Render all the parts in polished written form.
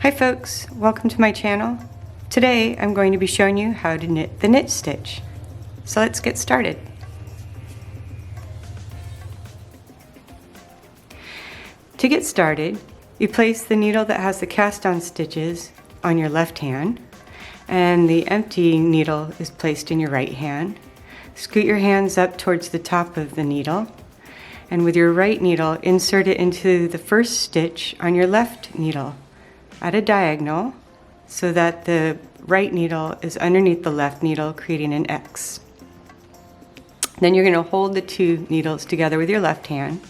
Hi folks, welcome to my channel. Today I'm going to be showing you how to knit the knit stitch. So let's get started. To get started, you place the needle that has the cast on stitches on your left hand, and the empty needle is placed in your right hand. Scoot your hands up towards the top of the needle, and with your right needle insert it into the first stitch on your left needle at a diagonal so that the right needle is underneath the left needle, creating an X. Then you're going to hold the two needles together with your left hand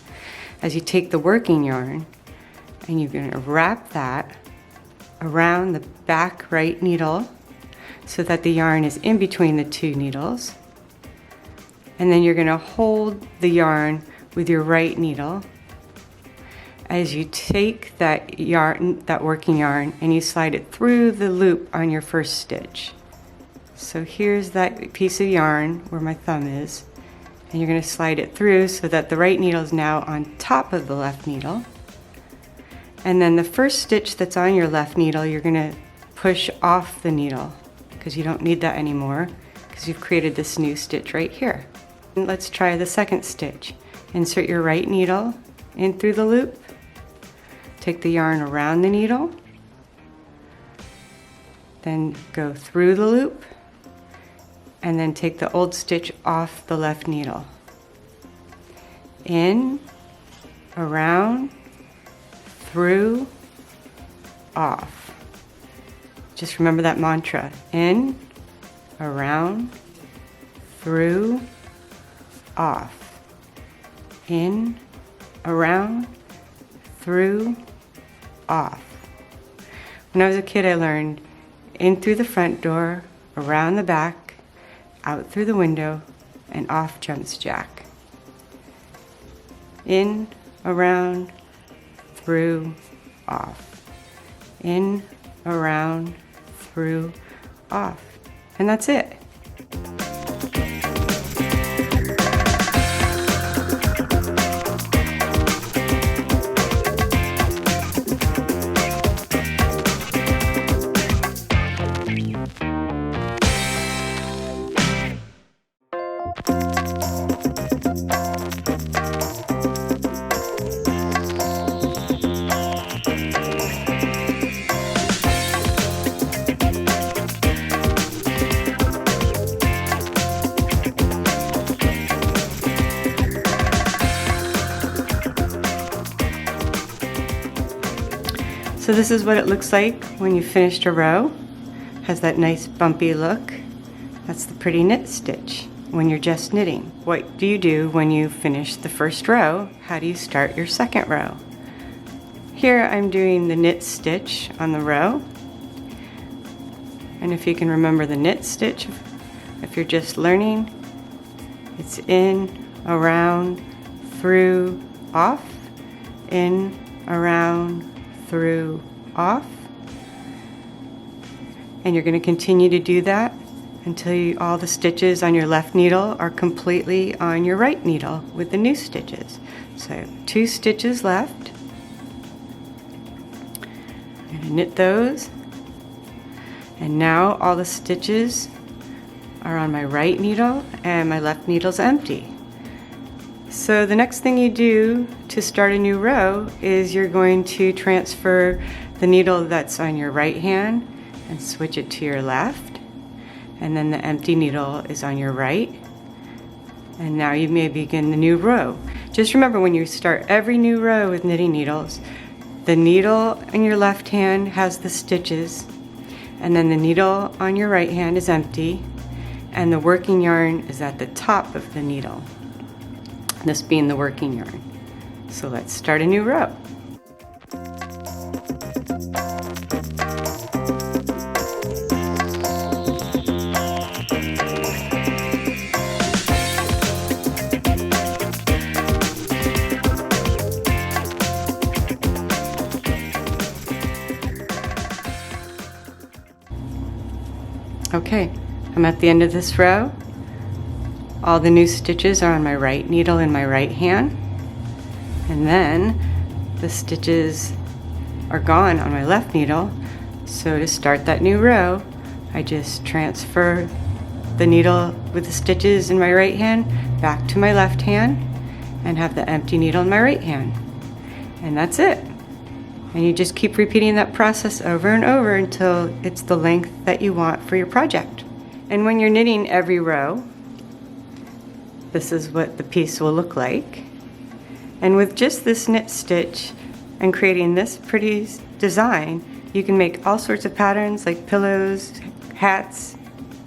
as you take the working yarn, and you're going to wrap that around the back right needle so that the yarn is in between the two needles. And then you're going to hold the yarn with your right needle as you take that yarn, that working yarn, and you slide it through the loop on your first stitch. So here's that piece of yarn where my thumb is, and you're going to slide it through so that the right needle is now on top of the left needle. And then the first stitch that's on your left needle, you're going to push off the needle because you don't need that anymore because you've created this new stitch right here. And let's try the second stitch. Insert your right needle in through the loop. Take the yarn around the needle, then go through the loop, and then take the old stitch off the left needle. In, around, through, off. Just remember that mantra. In, around, through, off. In, around, through, off. When I was a kid, I learned in through the front door, around the back, out through the window, and off jumps Jack. In, around, through, off. In, around, through, off. And that's it. So this is what it looks like when you've finished a row. Has that nice bumpy look. That's the pretty knit stitch when you're just knitting. What do you do when you finish the first row? How do you start your second row? Here I'm doing the knit stitch on the row. And if you can remember the knit stitch, if you're just learning, it's in, around, through, off, in, around, through, off. And you're going to continue to do that until all the stitches on your left needle are completely on your right needle with the new stitches. So 2 stitches left. I'm going to knit those. And now all the stitches are on my right needle and my left needle's empty. So the next thing you do to start a new row is you're going to transfer the needle that's on your right hand and switch it to your left, and then the empty needle is on your right, and now you may begin the new row. Just remember, when you start every new row with knitting needles, the needle in your left hand has the stitches, and then the needle on your right hand is empty, and the working yarn is at the top of the needle, this being the working yarn. So let's start a new row. Okay, I'm at the end of this row. All the new stitches are on my right needle in my right hand. And then the stitches are gone on my left needle. So to start that new row, I just transfer the needle with the stitches in my right hand back to my left hand and have the empty needle in my right hand. And that's it. And you just keep repeating that process over and over until it's the length that you want for your project. And when you're knitting every row, this is what the piece will look like. And with just this knit stitch and creating this pretty design, you can make all sorts of patterns like pillows, hats,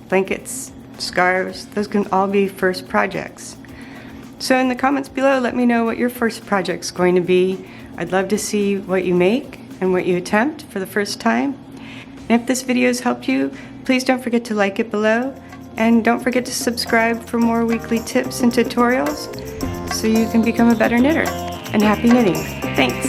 blankets, scarves. Those can all be first projects. So in the comments below, let me know what your first project's going to be. I'd love to see what you make and what you attempt for the first time. And if this video has helped you, please don't forget to like it below. And don't forget to subscribe for more weekly tips and tutorials so you can become a better knitter. And happy knitting. Thanks.